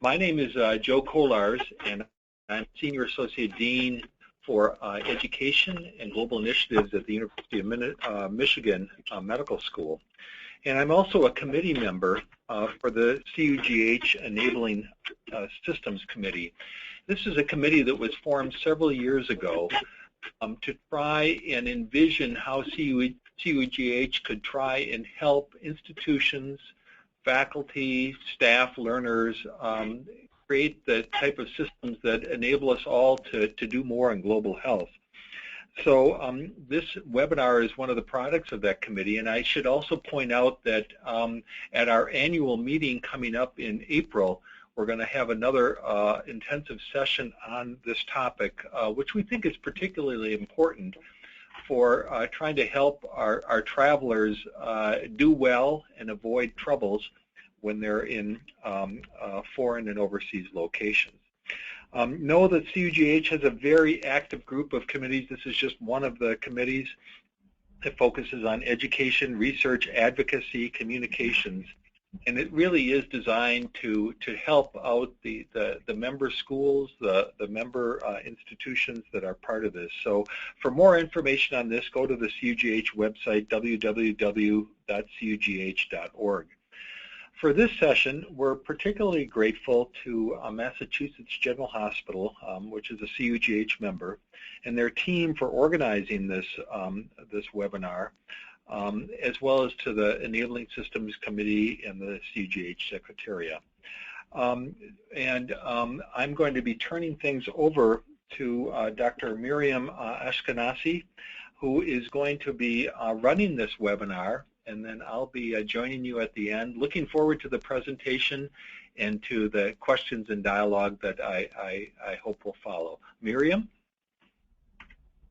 My name is Joe Kolars, and I'm Senior Associate Dean for Education and Global Initiatives at the University of Michigan Medical School. And I'm also a committee member for the CUGH Enabling Systems Committee. This is a committee that was formed several years ago to try and envision how CUGH could try and help institutions, faculty, staff, learners create the type of systems that enable us all to do more in global health. So this webinar is one of the products of that committee, and I should also point out that at our annual meeting coming up in April, we're going to have another intensive session on this topic, which we think is particularly important for trying to help our travelers do well and avoid troubles when they're in foreign and overseas locations. Know that CUGH has a very active group of committees. This is just one of the committees that focuses on education, research, advocacy, communications, and it really is designed to help out the member schools, the member institutions that are part of this. So for more information on this, go to the CUGH website, www.cugh.org. For this session, we're particularly grateful to Massachusetts General Hospital, which is a CUGH member, and their team for organizing this, this webinar, as well as to the Enabling Systems Committee and the CUGH Secretariat. I'm going to be turning things over to Dr. Miriam Ashkenazi, who is going to be running this webinar, and then I'll be joining you at the end. Looking forward to the presentation and to the questions and dialogue that I hope will follow. Miriam?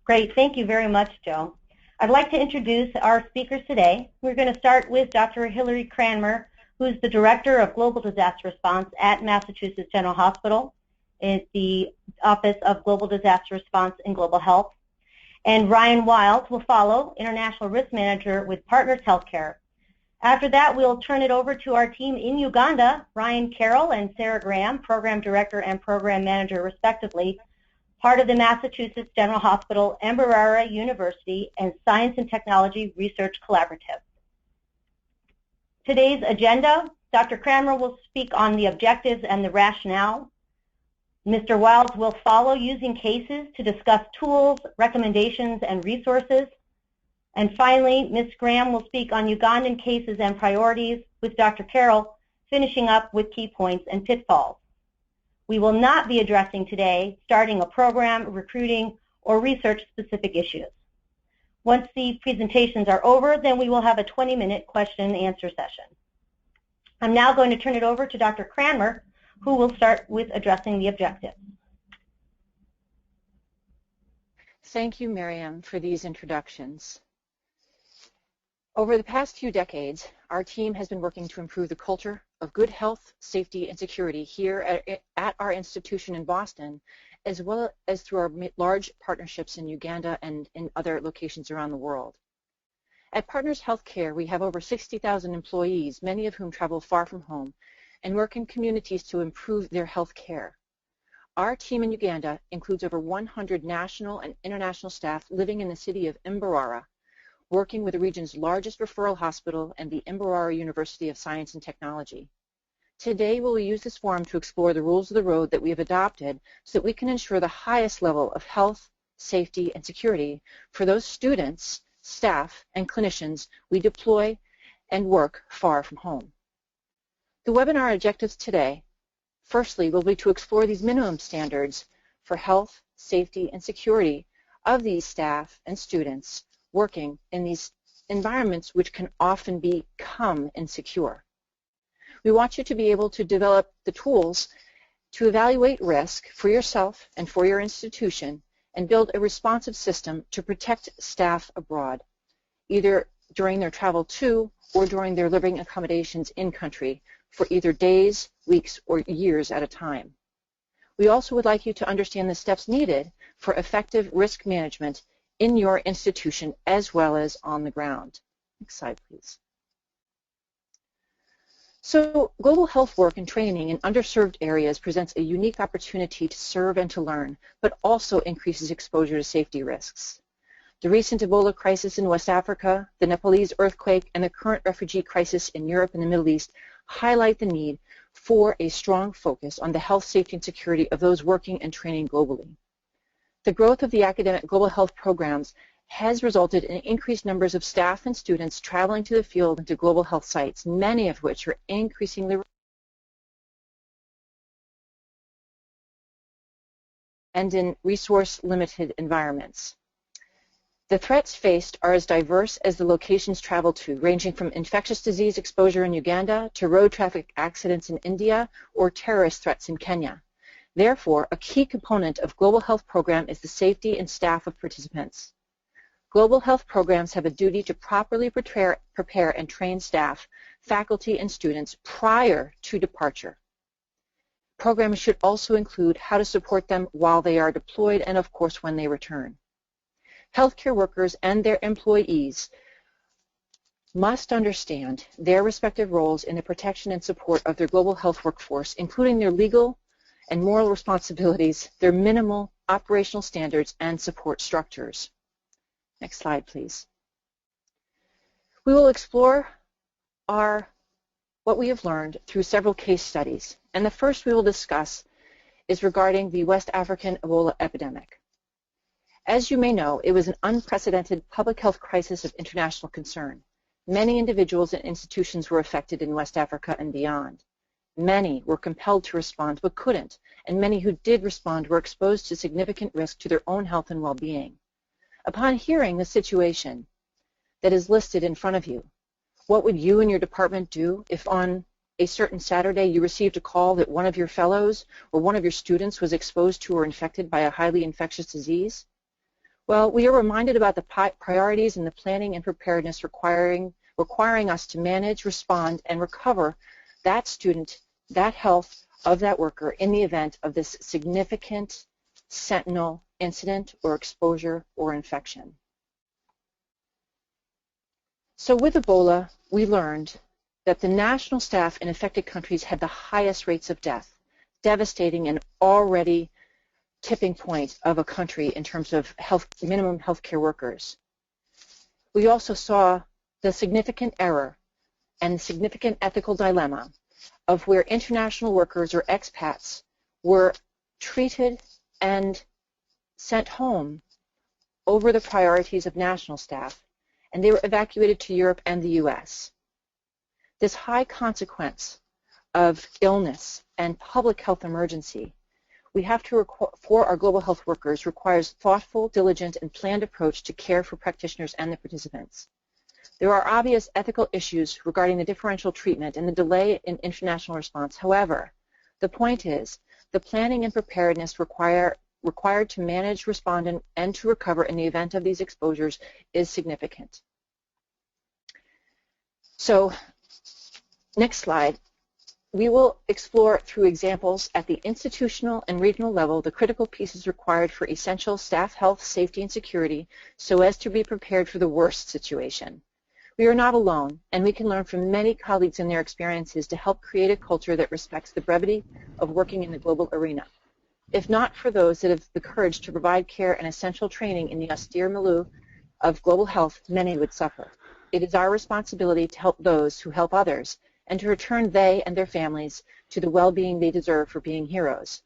Great, thank you very much, Joe. I'd like to introduce our speakers today. We're going to start with Dr. Hilary Cranmer, who is the Director of Global Disaster Response at Massachusetts General Hospital in the Office of Global Disaster Response and Global Health. And Ryan Wild will follow, International Risk Manager with Partners Healthcare. After that, we'll turn it over to our team in Uganda, Ryan Carroll and Sarah Graham, Program Director and Program Manager respectively, part of the Massachusetts General Hospital, Mbarara University, and Science and Technology Research Collaborative. Today's agenda, Dr. Cranmer will speak on the objectives and the rationale. Mr. Wild will follow using cases to discuss tools, recommendations, and resources. And finally, Ms. Graham will speak on Ugandan cases and priorities, with Dr. Carroll finishing up with key points and pitfalls. We will not be addressing today starting a program, recruiting, or research-specific issues. Once the presentations are over, then we will have a 20-minute question and answer session. I'm now going to turn it over to Dr. Cranmer, who will start with addressing the objectives. Thank you, Miriam, for these introductions. Over the past few decades, our team has been working to improve the culture of good health, safety, and security here at our institution in Boston, as well as through our large partnerships in Uganda and in other locations around the world. At Partners Healthcare, we have over 60,000 employees, many of whom travel far from home, and work in communities to improve their health care. Our team in Uganda includes over 100 national and international staff living in the city of Mbarara, working with the region's largest referral hospital and the Mbarara University of Science and Technology. Today, we'll use this forum to explore the rules of the road that we have adopted so that we can ensure the highest level of health, safety, and security for those students, staff, and clinicians we deploy and work far from home. The webinar objectives today, firstly, will be to explore these minimum standards for health, safety, and security of these staff and students working in these environments which can often become insecure. We want you to be able to develop the tools to evaluate risk for yourself and for your institution and build a responsive system to protect staff abroad, either during their travel to or during their living accommodations in country, for either days, weeks, or years at a time. We also would like you to understand the steps needed for effective risk management in your institution as well as on the ground. Next slide, please. So global health work and training in underserved areas presents a unique opportunity to serve and to learn, but also increases exposure to safety risks. The recent Ebola crisis in West Africa, the Nepalese earthquake, and the current refugee crisis in Europe and the Middle East highlight the need for a strong focus on the health, safety, and security of those working and training globally. The growth of the academic global health programs has resulted in increased numbers of staff and students traveling to the field and to global health sites, many of which are increasingly and in resource-limited environments. The threats faced are as diverse as the locations traveled to, ranging from infectious disease exposure in Uganda to road traffic accidents in India or terrorist threats in Kenya. Therefore, a key component of global health program is the safety and staff of participants. Global health programs have a duty to properly prepare and train staff, faculty, and students prior to departure. Programs should also include how to support them while they are deployed and, of course, when they return. Healthcare workers and their employees must understand their respective roles in the protection and support of their global health workforce, including their legal and moral responsibilities, their minimal operational standards, and support structures. Next slide, please. We will explore what we have learned through several case studies, and the first we will discuss is regarding the West African Ebola epidemic. As you may know, it was an unprecedented public health crisis of international concern. Many individuals and institutions were affected in West Africa and beyond. Many were compelled to respond but couldn't, and many who did respond were exposed to significant risk to their own health and well-being. Upon hearing the situation that is listed in front of you, what would you and your department do if on a certain Saturday you received a call that one of your fellows or one of your students was exposed to or infected by a highly infectious disease? Well, we are reminded about the priorities and the planning and preparedness requiring us to manage, respond, and recover that student, that health of that worker in the event of this significant sentinel incident or exposure or infection. So with Ebola, we learned that the national staff in affected countries had the highest rates of death, devastating an already tipping point of a country in terms of minimum health care workers. We also saw the significant error and significant ethical dilemma of where international workers or expats were treated and sent home over the priorities of national staff, and they were evacuated to Europe and the US. This high consequence of illness and public health emergency we have to for our global health workers requires thoughtful, diligent, and planned approach to care for practitioners and the participants. There are obvious ethical issues regarding the differential treatment and the delay in international response. However, the point is the planning and preparedness required to manage, respond, and to recover in the event of these exposures is significant. So, next slide. We will explore through examples at the institutional and regional level the critical pieces required for essential staff health, safety, and security so as to be prepared for the worst situation. We are not alone, and we can learn from many colleagues and their experiences to help create a culture that respects the brevity of working in the global arena. If not for those that have the courage to provide care and essential training in the austere milieu of global health, many would suffer. It is our responsibility to help those who help others and to return they and their families to the well-being they deserve for being heroes.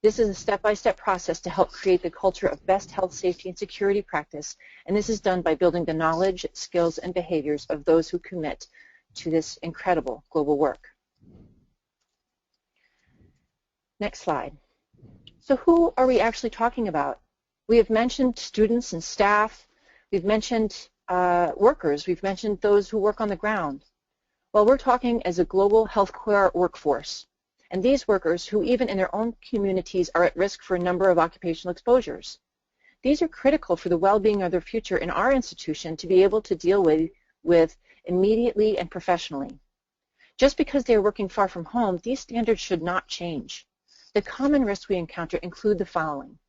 This is a step-by-step process to help create the culture of best health, safety, and security practice, and this is done by building the knowledge, skills, and behaviors of those who commit to this incredible global work. Next slide. So who are we actually talking about? We have mentioned students and staff. We've mentioned workers. We've mentioned those who work on the ground. Well, we're talking as a global healthcare workforce, and these workers who even in their own communities are at risk for a number of occupational exposures. These are critical for the well-being of their future in our institution to be able to deal with immediately and professionally. Just because they are working far from home, these standards should not change. The common risks we encounter include the following: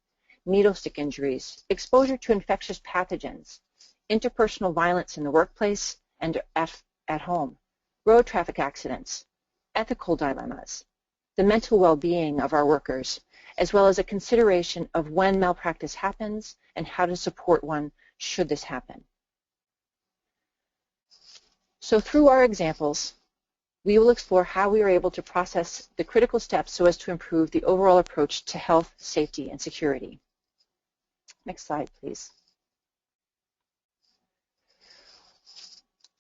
needle stick injuries, exposure to infectious pathogens, interpersonal violence in the workplace and at home, road traffic accidents, ethical dilemmas, the mental well-being of our workers, as well as a consideration of when malpractice happens and how to support one should this happen. So through our examples, we will explore how we are able to process the critical steps so as to improve the overall approach to health, safety, and security. Next slide, please.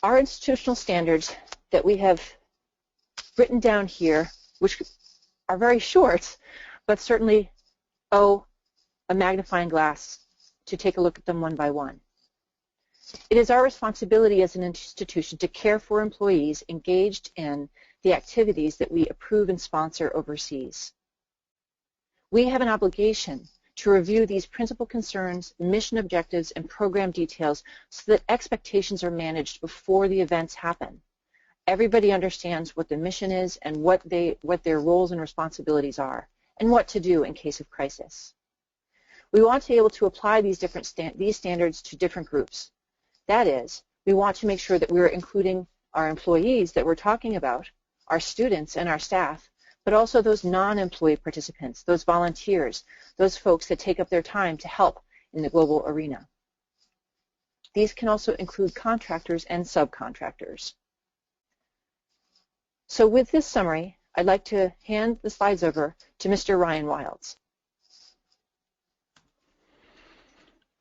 Our institutional standards that we have written down here, which are very short, but certainly owe a magnifying glass to take a look at them one by one. It is our responsibility as an institution to care for employees engaged in the activities that we approve and sponsor overseas. We have an obligation to review these principal concerns, mission objectives, and program details so that expectations are managed before the events happen. Everybody understands what the mission is and what their roles and responsibilities are, and what to do in case of crisis. We want to be able to apply these standards to different groups. That is, we want to make sure that we're including our employees that we're talking about, our students and our staff, but also those non-employee participants, those volunteers, those folks that take up their time to help in the global arena. These can also include contractors and subcontractors. So with this summary, I'd like to hand the slides over to Mr. Ryan Wilds.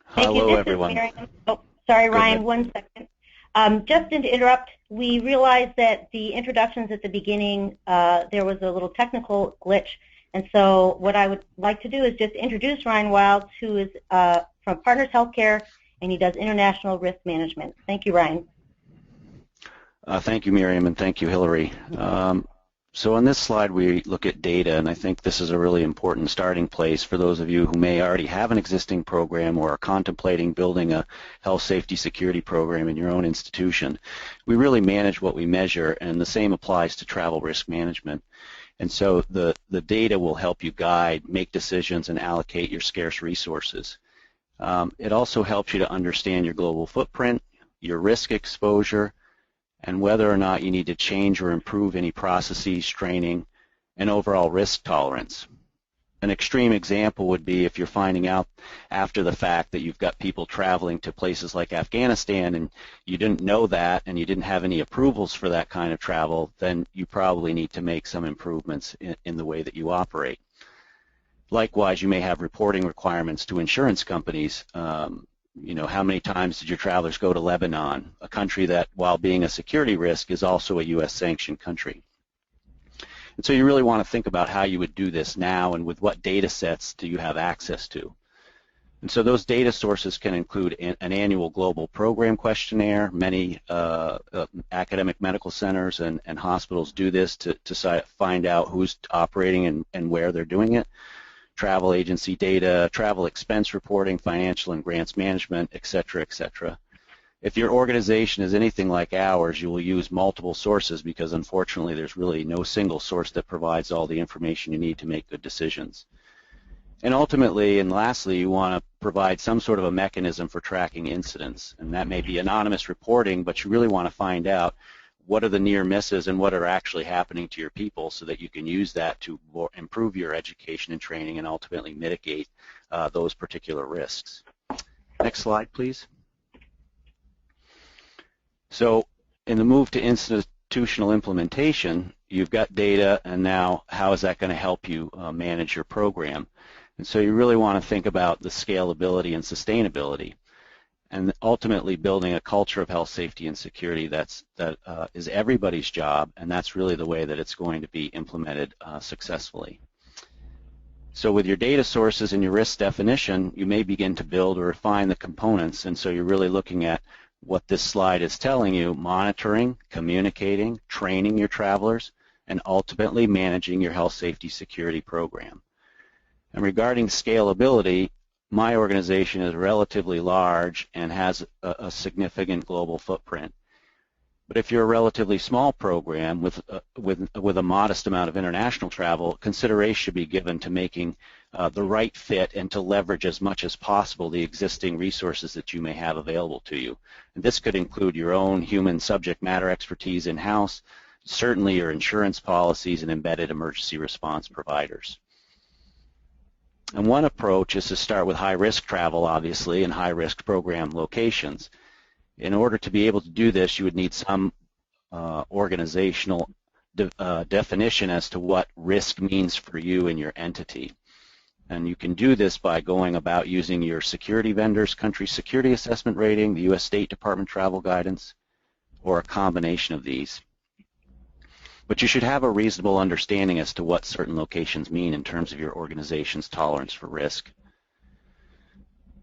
Hello, everyone. Oh, sorry, Ryan, ahead. 1 second. Just to interrupt, we realized that the introductions at the beginning, there was a little technical glitch, and so what I would like to do is just introduce Ryan Wilds, who is from Partners Healthcare, and he does international risk management. Thank you, Ryan. Thank you, Miriam, and thank you, Hillary. So on this slide, we look at data, and I think this is a really important starting place for those of you who may already have an existing program or are contemplating building a health, safety, security program in your own institution. We really manage what we measure, and the same applies to travel risk management. And so the data will help you guide, make decisions, and allocate your scarce resources. It also helps you to understand your global footprint, your risk exposure, and whether or not you need to change or improve any processes, training, and overall risk tolerance. An extreme example would be if you're finding out after the fact that you've got people traveling to places like Afghanistan and you didn't know that and you didn't have any approvals for that kind of travel, then you probably need to make some improvements in the way that you operate. Likewise, you may have reporting requirements to insurance companies. You know, how many times did your travelers go to Lebanon, a country that, while being a security risk, is also a U.S. sanctioned country. And so you really want to think about how you would do this now and with what data sets do you have access to. And so those data sources can include an annual global program questionnaire. Many academic medical centers and hospitals do this to find out who's operating and where they're doing it. Travel agency data, travel expense reporting, financial and grants management, et cetera, et cetera. If your organization is anything like ours, you will use multiple sources because unfortunately there's really no single source that provides all the information you need to make good decisions. And ultimately and lastly, you want to provide some sort of a mechanism for tracking incidents, and that may be anonymous reporting, but you really want to find out what are the near misses and what are actually happening to your people so that you can use that to improve your education and training and ultimately mitigate those particular risks. Next slide, please. So in the move to institutional implementation, you've got data, and now how is that going to help you manage your program? And so you really want to think about the scalability and sustainability, and ultimately building a culture of health, safety, and security that is everybody's job, and that's really the way that it's going to be implemented successfully. So with your data sources and your risk definition, you may begin to build or refine the components, and so you're really looking at what this slide is telling you: monitoring, communicating, training your travelers, and ultimately managing your health, safety, security program. And regarding scalability, my organization is relatively large and has a significant global footprint. But if you're a relatively small program with a modest amount of international travel, consideration should be given to making the right fit and to leverage as much as possible the existing resources that you may have available to you. And this could include your own human subject matter expertise in-house, certainly your insurance policies and embedded emergency response providers. And one approach is to start with high-risk travel, obviously, and high-risk program locations. In order to be able to do this, you would need some organizational definition as to what risk means for you and your entity. And you can do this by going about using your security vendor's country security assessment rating, the U.S. State Department travel guidance, or a combination of these. But you should have a reasonable understanding as to what certain locations mean in terms of your organization's tolerance for risk.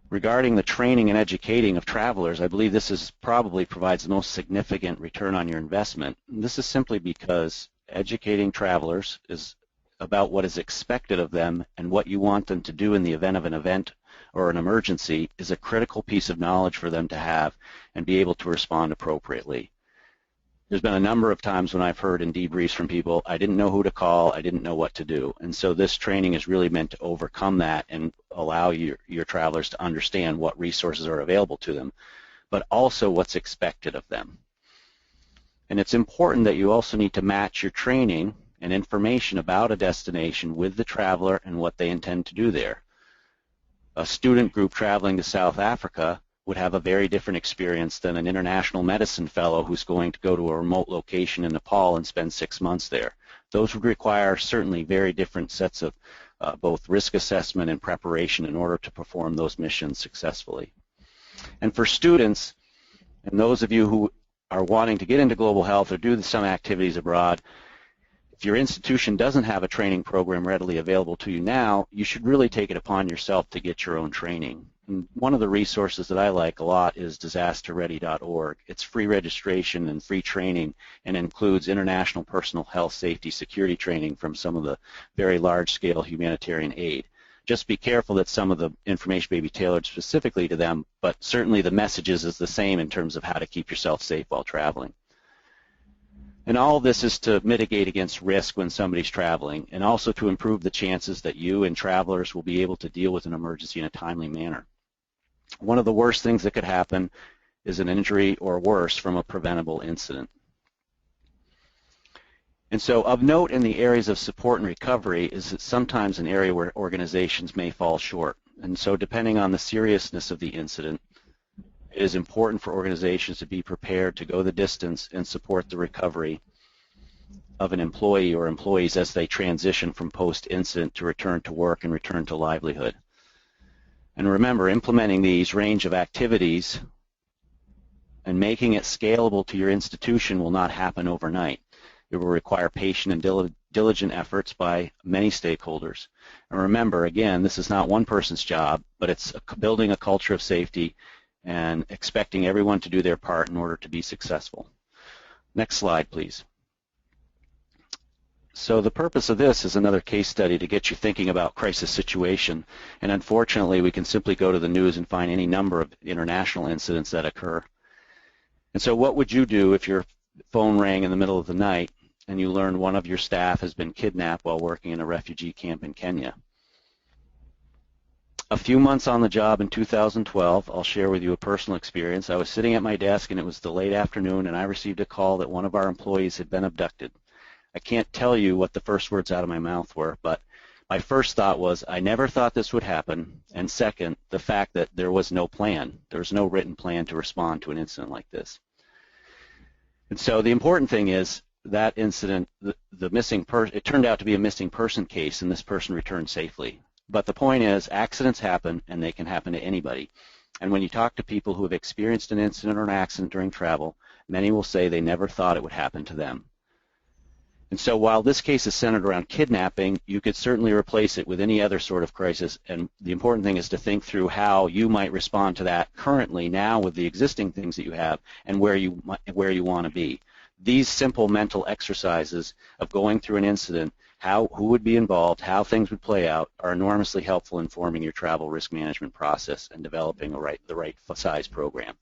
Regarding the training and educating of travelers, I believe this probably provides the most significant return on your investment. And this is simply because educating travelers is about what is expected of them, and what you want them to do in the event of an event or an emergency is a critical piece of knowledge for them to have and be able to respond appropriately. There's been a number of times when I've heard in debriefs from people, I didn't know who to call, I didn't know what to do. And so this training is really meant to overcome that and allow your travelers to understand what resources are available to them, but also what's expected of them. And it's important that you also need to match your training and information about a destination with the traveler and what they intend to do there. A student group traveling to South Africa would have a very different experience than an international medicine fellow who's going to go to a remote location in Nepal and spend 6 months there. Those would require certainly very different sets of both risk assessment and preparation in order to perform those missions successfully. And for students, and those of you who are wanting to get into global health or do some activities abroad, if your institution doesn't have a training program readily available to you now, you should really take it upon yourself to get your own training. And one of the resources that I like a lot is disasterready.org. It's free registration and free training and includes international personal health, safety, security training from some of the very large-scale humanitarian aid. Just be careful that some of the information may be tailored specifically to them, but certainly the messages is the same in terms of how to keep yourself safe while traveling. And all of this is to mitigate against risk when somebody's traveling, and also to improve the chances that you and travelers will be able to deal with an emergency in a timely manner. One of the worst things that could happen is an injury or worse from a preventable incident. And so of note in the areas of support and recovery is that sometimes an area where organizations may fall short. And so depending on the seriousness of the incident, it is important for organizations to be prepared to go the distance and support the recovery of an employee or employees as they transition from post-incident to return to work and return to livelihood. And remember, implementing these range of activities and making it scalable to your institution will not happen overnight. It will require patient and diligent efforts by many stakeholders. And remember, again, this is not one person's job, but it's building a culture of safety and expecting everyone to do their part in order to be successful. Next slide, please. So the purpose of this is another case study to get you thinking about crisis situation, and unfortunately we can simply go to the news and find any number of international incidents that occur. And so what would you do if your phone rang in the middle of the night and you learned one of your staff has been kidnapped while working in a refugee camp in Kenya? A few months on the job in 2012, I'll share with you a personal experience. I was sitting at my desk and it was the late afternoon and I received a call that one of our employees had been abducted. I can't tell you what the first words out of my mouth were, but my first thought was, I never thought this would happen, and second, the fact that there was no plan. There was no written plan to respond to an incident like this. And so the important thing is that incident, it turned out to be a missing person case, and this person returned safely. But the point is, accidents happen, and they can happen to anybody. And when you talk to people who have experienced an incident or an accident during travel, many will say they never thought it would happen to them. And so while this case is centered around kidnapping, you could certainly replace it with any other sort of crisis, and the important thing is to think through how you might respond to that currently now with the existing things that you have and where you want to be. These simple mental exercises of going through an incident, who would be involved, how things would play out, are enormously helpful in forming your travel risk management process and developing the right size program.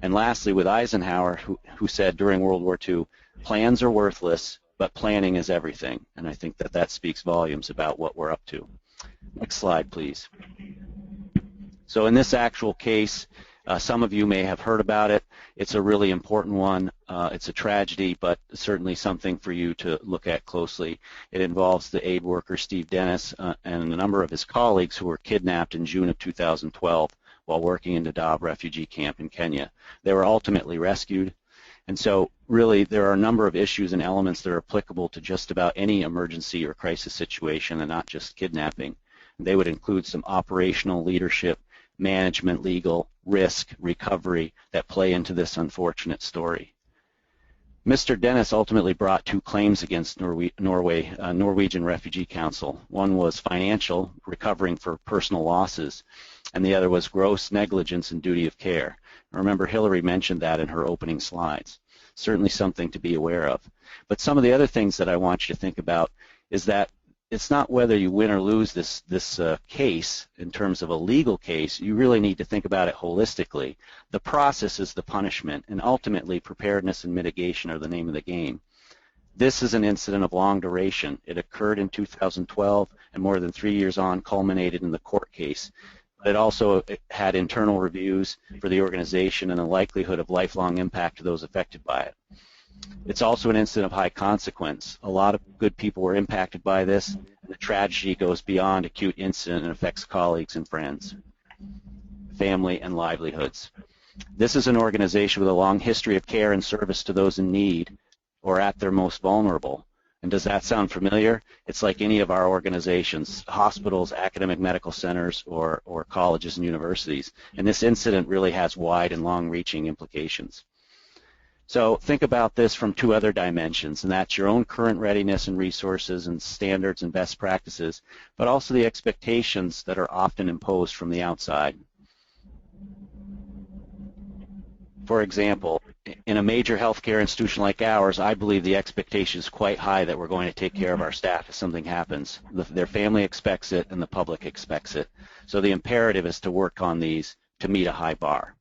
And lastly, with Eisenhower, who said during World War II, plans are worthless, but planning is everything, and I think that speaks volumes about what we're up to. Next slide, please. So in this actual case, Some of you may have heard about it. It's a really important one. It's a tragedy, but certainly something for you to look at closely. It involves the aid worker Steve Dennis and a number of his colleagues who were kidnapped in June of 2012 while working in Dadaab refugee camp in Kenya. They were ultimately rescued. And so really there are a number of issues and elements that are applicable to just about any emergency or crisis situation and not just kidnapping. They would include some operational leadership, management, legal, risk, recovery that play into this unfortunate story. Mr. Dennis ultimately brought 2 claims against Norwegian Refugee Council. One was financial, recovering for personal losses, and the other was gross negligence and duty of care. Remember, Hillary mentioned that in her opening slides. Certainly something to be aware of. But some of the other things that I want you to think about is that it's not whether you win or lose this case in terms of a legal case. You really need to think about it holistically. The process is the punishment, and ultimately preparedness and mitigation are the name of the game. This is an incident of long duration. It occurred in 2012 and more than 3 years on culminated in the court case. But it also had internal reviews for the organization and the likelihood of lifelong impact to those affected by it. It's also an incident of high consequence. A lot of good people were impacted by this, and the tragedy goes beyond acute incident and affects colleagues and friends, family, and livelihoods. This is an organization with a long history of care and service to those in need or at their most vulnerable. And does that sound familiar? It's like any of our organizations, hospitals, academic medical centers, or colleges and universities. And this incident really has wide and long-reaching implications. So think about this from 2 other dimensions, and that's your own current readiness and resources and standards and best practices, but also the expectations that are often imposed from the outside. For example, in a major healthcare institution like ours, I believe the expectation is quite high that we're going to take care of our staff if something happens. Their family expects it and the public expects it. So the imperative is to work on these to meet a high bar.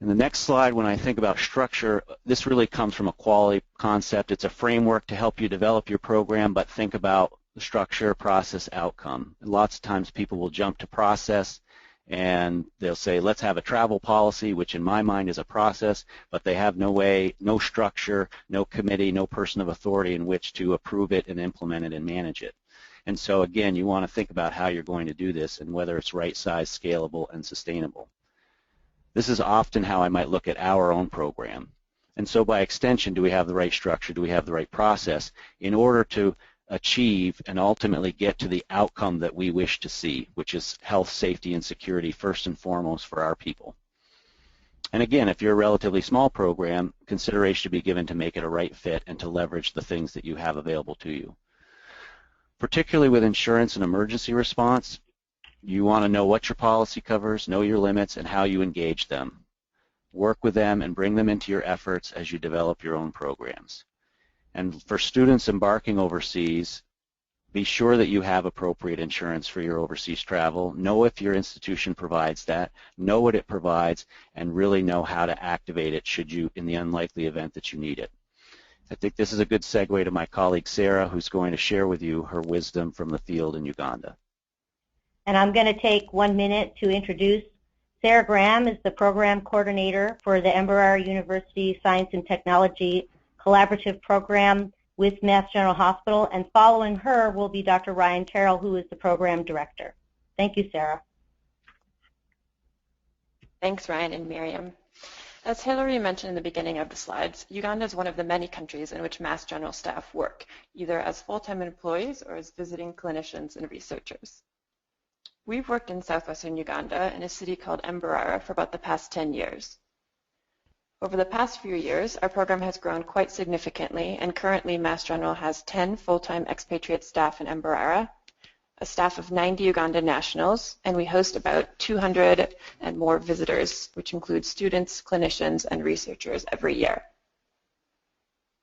In the next slide, when I think about structure, this really comes from a quality concept. It's a framework to help you develop your program, but think about the structure, process, outcome. And lots of times people will jump to process and they'll say, let's have a travel policy, which in my mind is a process, but they have no way, no structure, no committee, no person of authority in which to approve it and implement it and manage it. And so again, you want to think about how you're going to do this and whether it's right size, scalable, and sustainable. This is often how I might look at our own program. And so by extension, do we have the right structure? Do we have the right process in order to achieve and ultimately get to the outcome that we wish to see, which is health, safety, and security first and foremost for our people? And again, if you're a relatively small program, consideration should be given to make it a right fit and to leverage the things that you have available to you. Particularly with insurance and emergency response, you want to know what your policy covers, know your limits, and how you engage them. Work with them and bring them into your efforts as you develop your own programs. And for students embarking overseas, be sure that you have appropriate insurance for your overseas travel. Know if your institution provides that, know what it provides, and really know how to activate it should you, in the unlikely event that you need it. I think this is a good segue to my colleague Sarah, who's going to share with you her wisdom from the field in Uganda. And I'm going to take 1 minute to introduce Sarah Graham is the program coordinator for the Mbarara University Science and Technology Collaborative Program with Mass General Hospital, and following her will be Dr. Ryan Carroll, who is the program director. Thank you, Sarah. Thanks, Ryan and Miriam. As Hillary mentioned in the beginning of the slides, Uganda is one of the many countries in which Mass General staff work, either as full-time employees or as visiting clinicians and researchers. We've worked in southwestern Uganda in a city called Mbarara for about the past 10 years. Over the past few years, our program has grown quite significantly, and currently Mass General has 10 full-time expatriate staff in Mbarara, a staff of 90 Ugandan nationals, and we host about 200 and more visitors, which include students, clinicians, and researchers every year.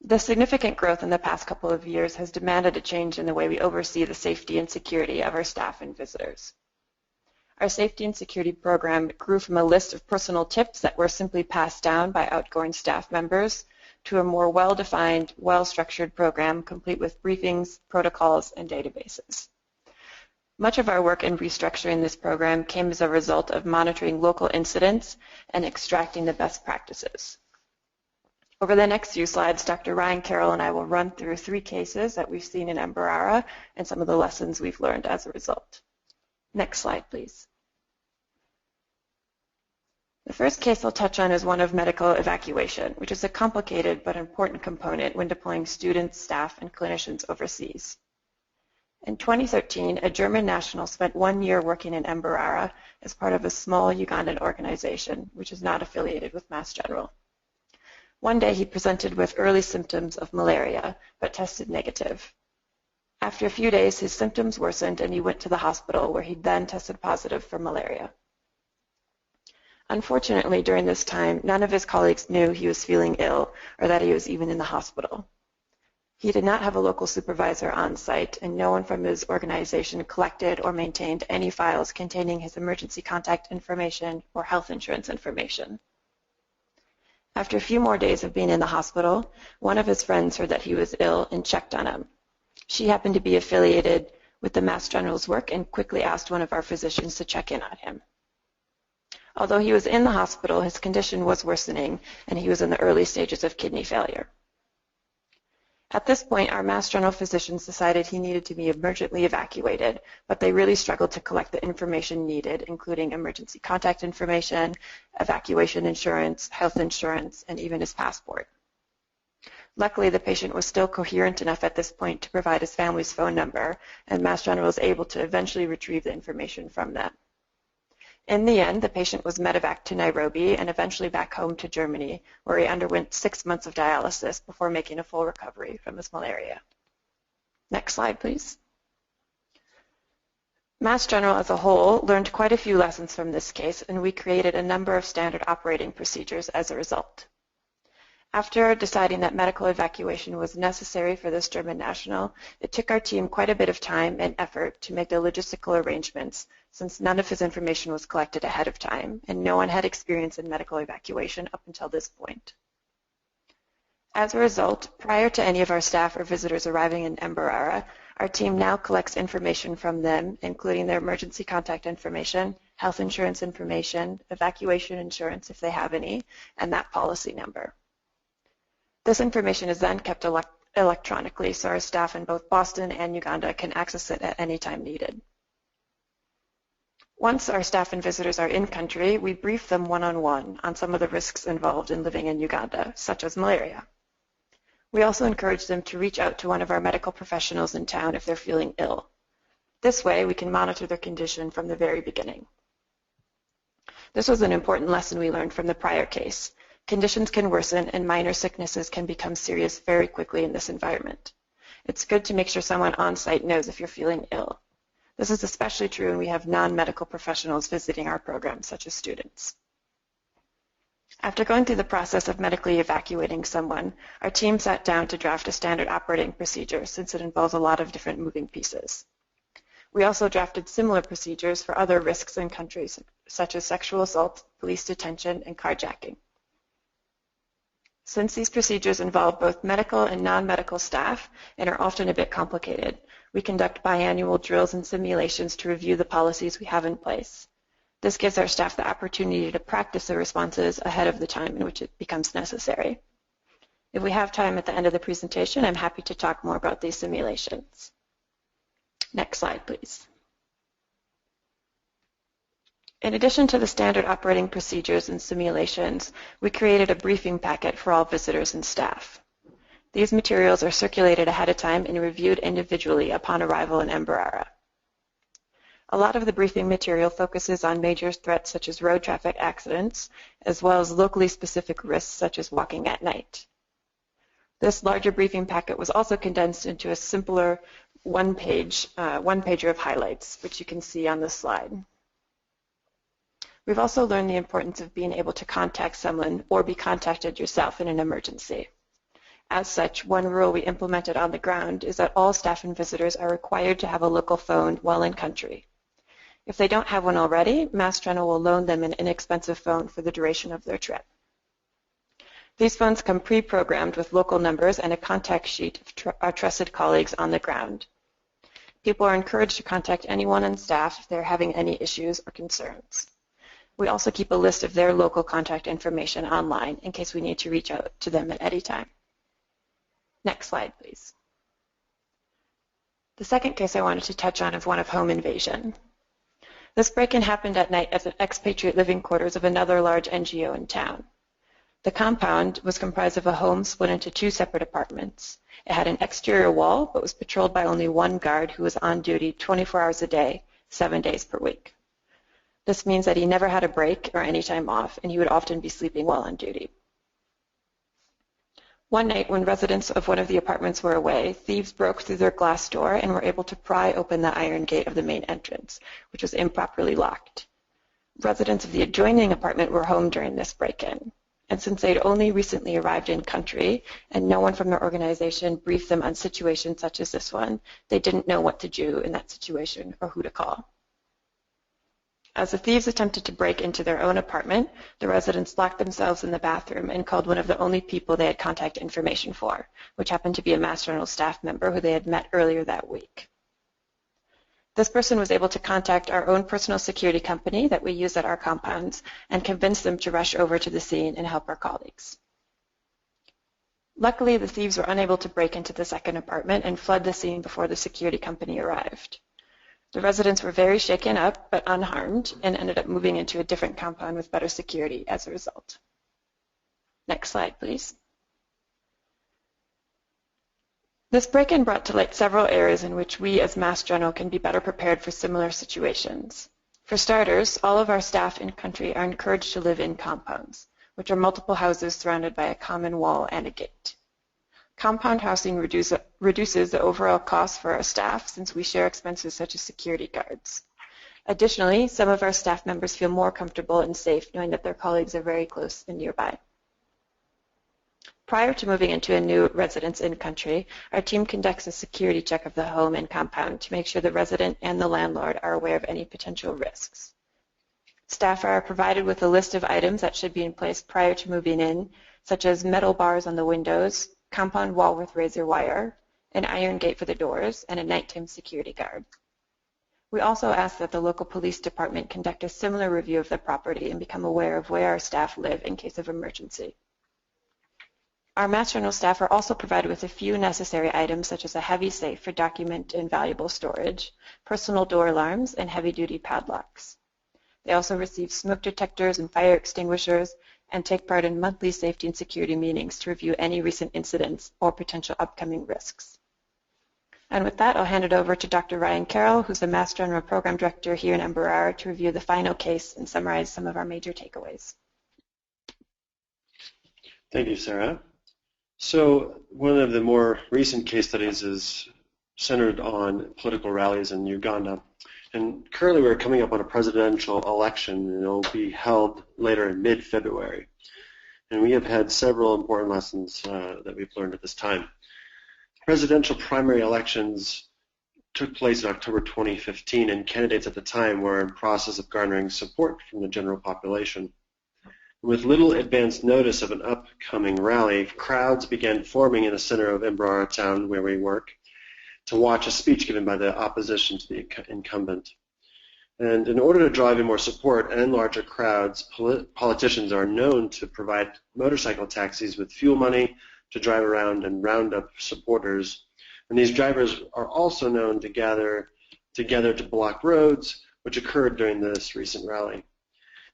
The significant growth in the past couple of years has demanded a change in the way we oversee the safety and security of our staff and visitors. Our safety and security program grew from a list of personal tips that were simply passed down by outgoing staff members to a more well-defined, well-structured program complete with briefings, protocols, and databases. Much of our work in restructuring this program came as a result of monitoring local incidents and extracting the best practices. Over the next few slides, Dr. Ryan Carroll and I will run through 3 cases that we've seen in Mbarara and some of the lessons we've learned as a result. Next slide, please. The first case I'll touch on is one of medical evacuation, which is a complicated but important component when deploying students, staff, and clinicians overseas. In 2013, a German national spent 1 year working in Mbarara as part of a small Ugandan organization, which is not affiliated with Mass General. One day he presented with early symptoms of malaria, but tested negative. After a few days, his symptoms worsened and he went to the hospital where he then tested positive for malaria. Unfortunately, during this time, none of his colleagues knew he was feeling ill or that he was even in the hospital. He did not have a local supervisor on site, and no one from his organization collected or maintained any files containing his emergency contact information or health insurance information. After a few more days of being in the hospital, one of his friends heard that he was ill and checked on him. She happened to be affiliated with the Mass General's work and quickly asked one of our physicians to check in on him. Although he was in the hospital, his condition was worsening, and he was in the early stages of kidney failure. At this point, our Mass General physicians decided he needed to be emergently evacuated, but they really struggled to collect the information needed, including emergency contact information, evacuation insurance, health insurance, and even his passport. Luckily, the patient was still coherent enough at this point to provide his family's phone number, and Mass General was able to eventually retrieve the information from them. In the end, the patient was medevaced to Nairobi and eventually back home to Germany, where he underwent 6 months of dialysis before making a full recovery from his malaria. Next slide, please. Mass General as a whole learned quite a few lessons from this case, and we created a number of standard operating procedures as a result. After deciding that medical evacuation was necessary for this German national, it took our team quite a bit of time and effort to make the logistical arrangements, since none of his information was collected ahead of time, and no one had experience in medical evacuation up until this point. As a result, prior to any of our staff or visitors arriving in Mbarara, our team now collects information from them, including their emergency contact information, health insurance information, evacuation insurance if they have any, and that policy number. This information is then kept electronically, so our staff in both Boston and Uganda can access it at any time needed. Once our staff and visitors are in country, we brief them one-on-one on some of the risks involved in living in Uganda, such as malaria. We also encourage them to reach out to one of our medical professionals in town if they're feeling ill. This way, we can monitor their condition from the very beginning. This was an important lesson we learned from the prior case. Conditions can worsen and minor sicknesses can become serious very quickly in this environment. It's good to make sure someone on site knows if you're feeling ill. This is especially true when we have non-medical professionals visiting our program, such as students. After going through the process of medically evacuating someone, our team sat down to draft a standard operating procedure since it involves a lot of different moving pieces. We also drafted similar procedures for other risks in countries, such as sexual assault, police detention, and carjacking. Since these procedures involve both medical and non-medical staff and are often a bit complicated, we conduct biannual drills and simulations to review the policies we have in place. This gives our staff the opportunity to practice the responses ahead of the time in which it becomes necessary. If we have time at the end of the presentation, I'm happy to talk more about these simulations. Next slide, please. In addition to the standard operating procedures and simulations, we created a briefing packet for all visitors and staff. These materials are circulated ahead of time and reviewed individually upon arrival in Mbarara. A lot of the briefing material focuses on major threats such as road traffic accidents, as well as locally specific risks such as walking at night. This larger briefing packet was also condensed into a simpler one-pager of highlights, which you can see on this slide. We've also learned the importance of being able to contact someone or be contacted yourself in an emergency. As such, one rule we implemented on the ground is that all staff and visitors are required to have a local phone while in country. If they don't have one already, Mass General will loan them an inexpensive phone for the duration of their trip. These phones come pre-programmed with local numbers and a contact sheet of our trusted colleagues on the ground. People are encouraged to contact anyone on staff if they're having any issues or concerns. We also keep a list of their local contact information online in case we need to reach out to them at any time. Next slide, please. The second case I wanted to touch on is one of home invasion. This break-in happened at night at the expatriate living quarters of another large NGO in town. The compound was comprised of a home split into 2 separate apartments. It had an exterior wall, but was patrolled by only one guard who was on duty 24 hours a day, 7 days per week. This means that he never had a break or any time off, and he would often be sleeping while on duty. One night, when residents of one of the apartments were away, thieves broke through their glass door and were able to pry open the iron gate of the main entrance, which was improperly locked. Residents of the adjoining apartment were home during this break-in. And since they'd only recently arrived in country and no one from their organization briefed them on situations such as this one, they didn't know what to do in that situation or who to call. As the thieves attempted to break into their own apartment, the residents locked themselves in the bathroom and called one of the only people they had contact information for, which happened to be a Mass General staff member who they had met earlier that week. This person was able to contact our own personal security company that we use at our compounds and convince them to rush over to the scene and help our colleagues. Luckily, the thieves were unable to break into the second apartment and fled the scene before the security company arrived. The residents were very shaken up but unharmed and ended up moving into a different compound with better security as a result. Next slide, please. This break-in brought to light several areas in which we as Mass General can be better prepared for similar situations. For starters, all of our staff in country are encouraged to live in compounds, which are multiple houses surrounded by a common wall and a gate. Compound housing reduces the overall cost for our staff since we share expenses such as security guards. Additionally, some of our staff members feel more comfortable and safe knowing that their colleagues are very close and nearby. Prior to moving into a new residence in country, our team conducts a security check of the home and compound to make sure the resident and the landlord are aware of any potential risks. Staff are provided with a list of items that should be in place prior to moving in, such as metal bars on the windows, compound wall with razor wire, an iron gate for the doors, and a nighttime security guard. We also ask that the local police department conduct a similar review of the property and become aware of where our staff live in case of emergency. Our Mass General staff are also provided with a few necessary items such as a heavy safe for document and valuable storage, personal door alarms, and heavy-duty padlocks. They also receive smoke detectors and fire extinguishers and take part in monthly safety and security meetings to review any recent incidents or potential upcoming risks. And with that, I'll hand it over to Dr. Ryan Carroll, who's the Mass General Program Director here in Embarara, to review the final case and summarize some of our major takeaways. Thank you, Sarah. So one of the more recent case studies is centered on political rallies in Uganda. And currently we're coming up on a presidential election, and it will be held later in mid-February. And we have had several important lessons that we've learned at this time. Presidential primary elections took place in October 2015, and candidates at the time were in process of garnering support from the general population. With little advance notice of an upcoming rally, crowds began forming in the center of Embarara town, where we work, to watch a speech given by the opposition to the incumbent. And in order to drive in more support and larger crowds, politicians are known to provide motorcycle taxis with fuel money to drive around and round up supporters. And these drivers are also known to gather together to block roads, which occurred during this recent rally.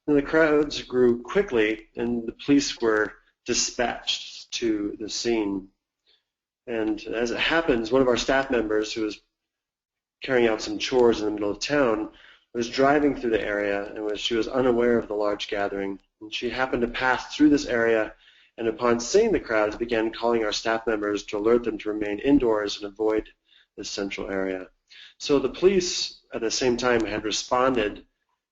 And the crowds grew quickly, and the police were dispatched to the scene. And as it happens, one of our staff members, who was carrying out some chores in the middle of town, was driving through the area, and she was unaware of the large gathering. And she happened to pass through this area, and upon seeing the crowds, began calling our staff members to alert them to remain indoors and avoid this central area. So the police, at the same time, had responded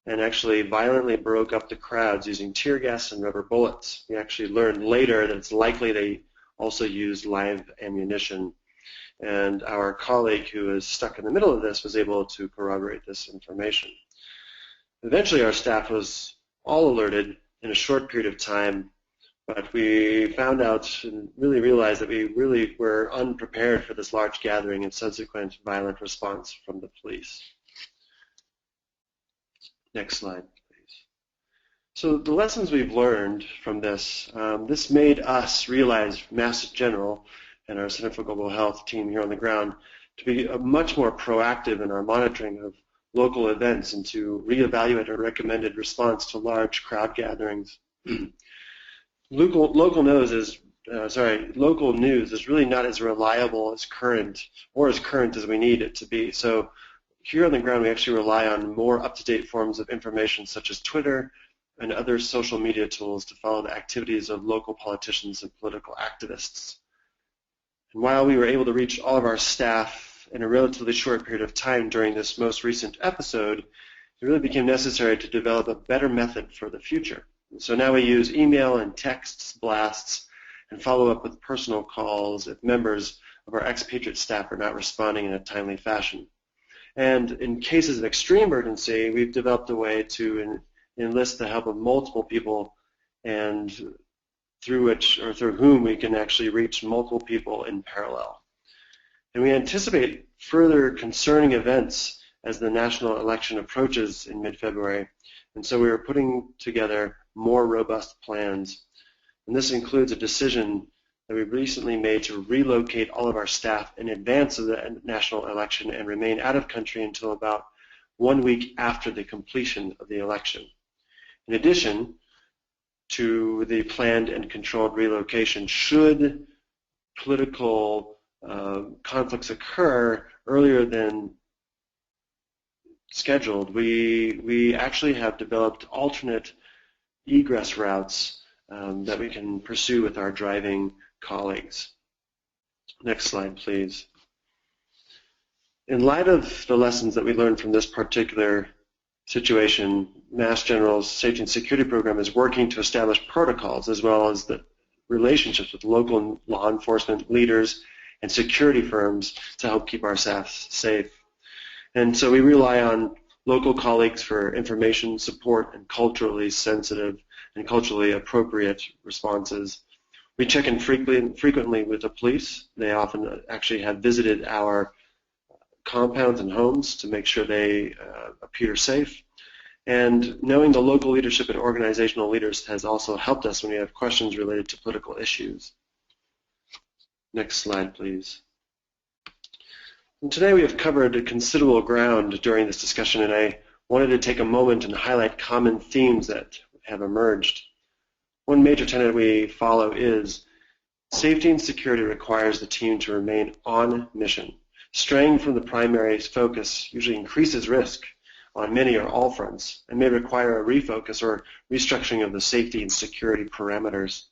and actually violently broke up the crowds using tear gas and rubber bullets. We actually learned later that it's likely they also used live ammunition. And our colleague who was stuck in the middle of this was able to corroborate this information. Eventually our staff was all alerted in a short period of time, But we found out and really realized that we really were unprepared for this large gathering and subsequent violent response from the police. Next slide, please. So the lessons we've learned from this, this made us realize, Mass General and our Center for Global Health team here on the ground, to be much more proactive in our monitoring of local events and to reevaluate our recommended response to large crowd gatherings. Local news is really not as reliable as current as we need it to be. So here on the ground, we actually rely on more up-to-date forms of information such as Twitter and other social media tools to follow the activities of local politicians and political activists. And while we were able to reach all of our staff in a relatively short period of time during this most recent episode, it really became necessary to develop a better method for the future. So now we use email and texts, blasts, and follow up with personal calls if members of our expatriate staff are not responding in a timely fashion. And in cases of extreme urgency, we've developed a way to enlist the help of multiple people, and through whom we can actually reach multiple people in parallel. And we anticipate further concerning events as the national election approaches in mid-February. And so we are putting together more robust plans. And this includes a decision that we recently made to relocate all of our staff in advance of the national election and remain out of country until about 1 week after the completion of the election. In addition to the planned and controlled relocation, should political conflicts occur earlier than scheduled, we actually have developed alternate egress routes that we can pursue with our driving colleagues. Next slide, please. In light of the lessons that we learned from this particular situation, Mass General's Safety and Security Program is working to establish protocols as well as the relationships with local law enforcement leaders and security firms to help keep our staff safe. And so we rely on local colleagues for information, support, and culturally sensitive and culturally appropriate responses. We check in frequently with the police. They often actually have visited our compounds and homes to make sure they appear safe. And knowing the local leadership and organizational leaders has also helped us when we have questions related to political issues. Next slide, please. And today we have covered considerable ground during this discussion, and I wanted to take a moment and highlight common themes that have emerged. One major tenet we follow is safety and security requires the team to remain on mission. Straying from the primary focus usually increases risk on many or all fronts and may require a refocus or restructuring of the safety and security parameters.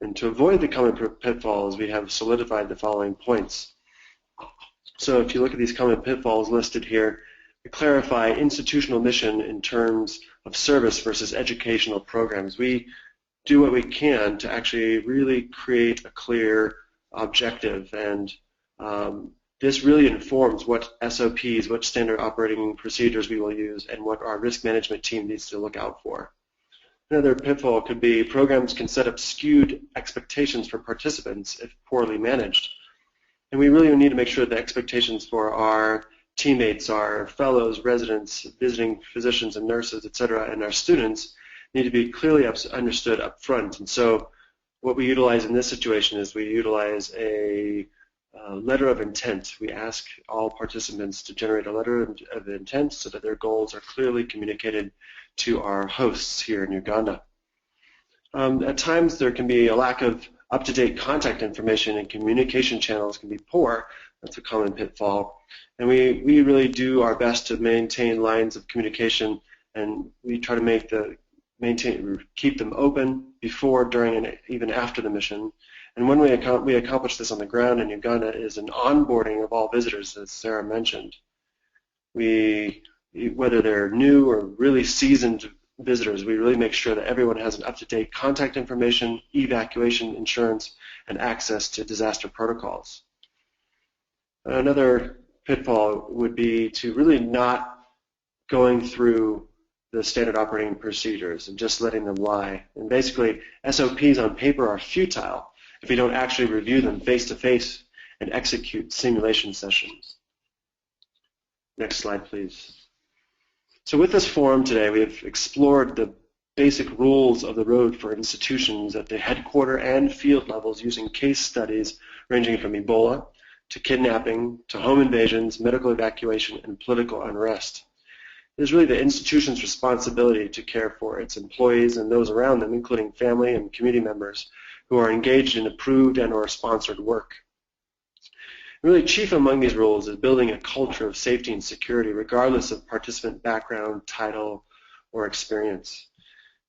And to avoid the common pitfalls, we have solidified the following points. So if you look at these common pitfalls listed here, we clarify institutional mission in terms of service versus educational programs. We do what we can to actually really create a clear objective, and this really informs what SOPs, what standard operating procedures we will use, and what our risk management team needs to look out for. Another pitfall could be programs can set up skewed expectations for participants if poorly managed. And we really need to make sure the expectations for our teammates, our fellows, residents, visiting physicians and nurses, et cetera, and our students need to be clearly understood up front. And so what we utilize in this situation is we utilize a letter of intent. We ask all participants to generate a letter of intent so that their goals are clearly communicated to our hosts here in Uganda. At times there can be a lack of up-to-date contact information, and communication channels can be poor. That's a common pitfall. And we really do our best to maintain lines of communication, and we try to keep them open before, during, and even after the mission. And when we accomplish this on the ground in Uganda is an onboarding of all visitors, as Sarah mentioned. Whether they're new or really seasoned visitors, we really make sure that everyone has an up-to-date contact information, evacuation insurance, and access to disaster protocols. Another pitfall would be to really not going through the standard operating procedures and just letting them lie. And basically, SOPs on paper are futile if you don't actually review them face-to-face and execute simulation sessions. Next slide, please. So with this forum today, we have explored the basic rules of the road for institutions at the headquarter and field levels using case studies ranging from Ebola to kidnapping to home invasions, medical evacuation, and political unrest. It is really the institution's responsibility to care for its employees and those around them, including family and community members who are engaged in approved and or sponsored work. Really chief among these rules is building a culture of safety and security regardless of participant background, title, or experience.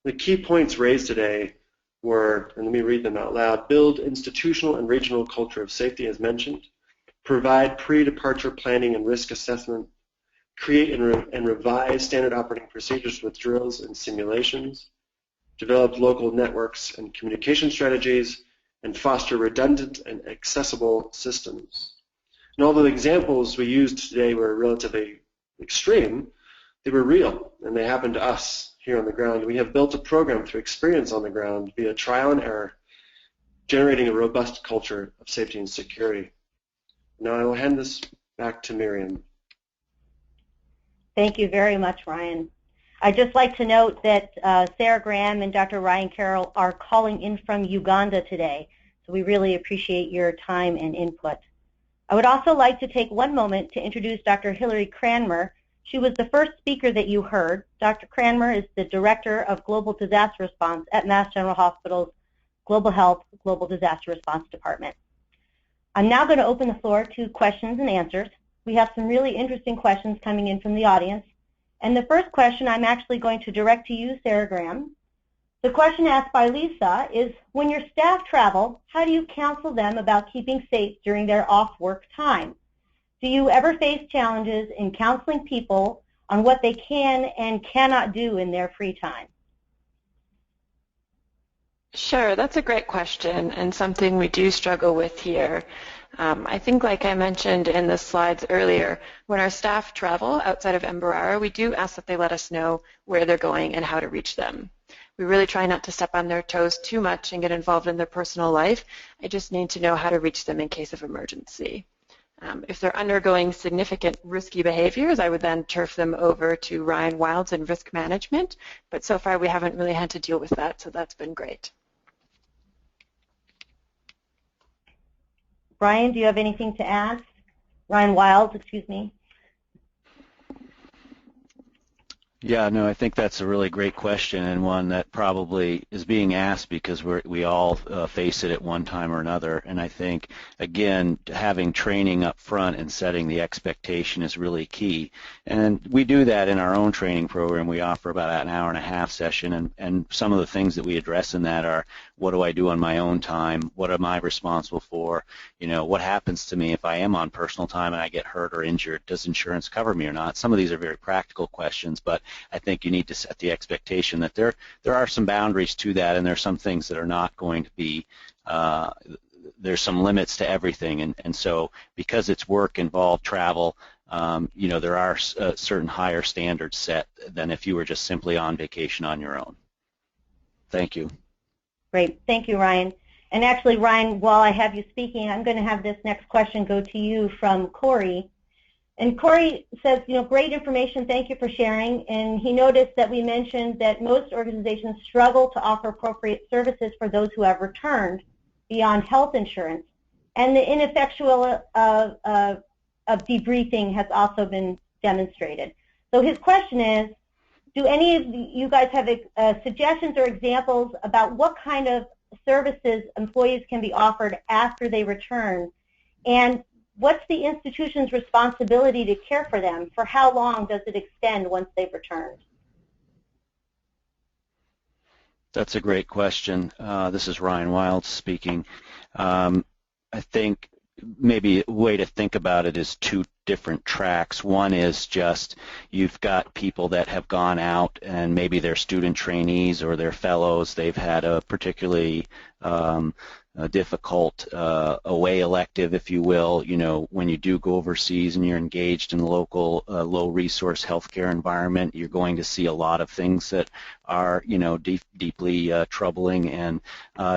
The key points raised today were, and let me read them out loud, build institutional and regional culture of safety as mentioned, provide pre-departure planning and risk assessment, create and revise standard operating procedures with drills and simulations, develop local networks and communication strategies, and foster redundant and accessible systems. And although the examples we used today were relatively extreme, they were real, and they happened to us here on the ground. We have built a program through experience on the ground via trial and error, generating a robust culture of safety and security. Now I will hand this back to Miriam. Thank you very much, Ryan. I'd just like to note that Sarah Graham and Dr. Ryan Carroll are calling in from Uganda today, so we really appreciate your time and input. I would also like to take one moment to introduce Dr. Hilary Cranmer. She was the first speaker that you heard. Dr. Cranmer is the Director of Global Disaster Response at Mass General Hospital's Global Health Global Disaster Response Department. I'm now going to open the floor to questions and answers. We have some really interesting questions coming in from the audience. And the first question I'm actually going to direct to you, Sarah Graham. The question asked by Lisa is, when your staff travel, how do you counsel them about keeping safe during their off-work time? Do you ever face challenges in counseling people on what they can and cannot do in their free time? Sure, that's a great question and something we do struggle with here. I think, like I mentioned in the slides earlier, when our staff travel outside of Mbarara, we do ask that they let us know where they're going and how to reach them. We really try not to step on their toes too much and get involved in their personal life. I just need to know how to reach them in case of emergency. If they're undergoing significant risky behaviors, I would then turf them over to Ryan Wilds in risk management, but so far we haven't really had to deal with that, so that's been great. Ryan, do you have anything to add? Ryan Wilds, excuse me. Yeah, no, I think that's a really great question and one that probably is being asked because we all face it at one time or another. And I think, again, having training up front and setting the expectation is really key. And we do that in our own training program. We offer about an hour-and-a-half session, and some of the things that we address in that are, what do I do on my own time? What am I responsible for? You know, what happens to me if I am on personal time and I get hurt or injured? Does insurance cover me or not? Some of these are very practical questions, but I think you need to set the expectation that there are some boundaries to that, and there are some things that are not going to be, there's some limits to everything, and so because it's work involved, travel, you know, there are certain higher standards set than if you were just simply on vacation on your own. Thank you. Great. Thank you, Ryan. And actually, Ryan, while I have you speaking, I'm going to have this next question go to you from Cory. And Cory says, you know, great information, thank you for sharing. And he noticed that we mentioned that most organizations struggle to offer appropriate services for those who have returned beyond health insurance. And the ineffectual of debriefing has also been demonstrated. So his question is, do any of you guys have suggestions or examples about what kind of services employees can be offered after they return? And what's the institution's responsibility to care for them? For how long does it extend once they've returned? That's a great question. This is Ryan Wilds speaking. I think maybe a way to think about it is two different tracks. One is just you've got people that have gone out and maybe they're student trainees or they're fellows. They've had a particularly difficult away elective, if you will. You know, when you do go overseas and you're engaged in a local low-resource healthcare environment, you're going to see a lot of things that are, you know, deeply troubling and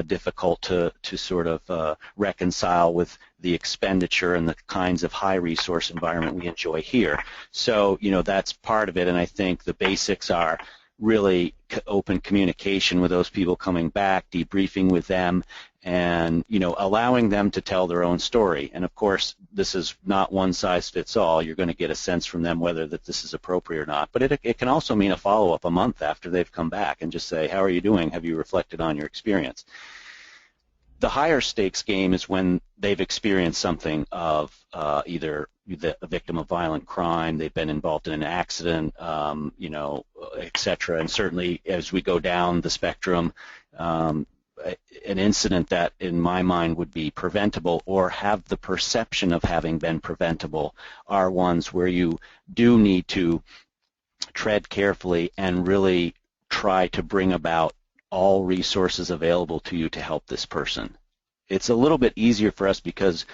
difficult to sort of reconcile with the expenditure and the kinds of high-resource environment we enjoy here. So, you know, that's part of it, and I think the basics are really open communication with those people coming back, debriefing with them, and, you know, allowing them to tell their own story. And of course, this is not one size fits all. You're going to get a sense from them whether that this is appropriate or not. But it can also mean a follow-up a month after they've come back and just say, how are you doing? Have you reflected on your experience? The higher stakes game is when they've experienced something of either a victim of violent crime, they've been involved in an accident, you know, et cetera. And certainly as we go down the spectrum, an incident that in my mind would be preventable or have the perception of having been preventable are ones where you do need to tread carefully and really try to bring about all resources available to you to help this person. It's a little bit easier for us because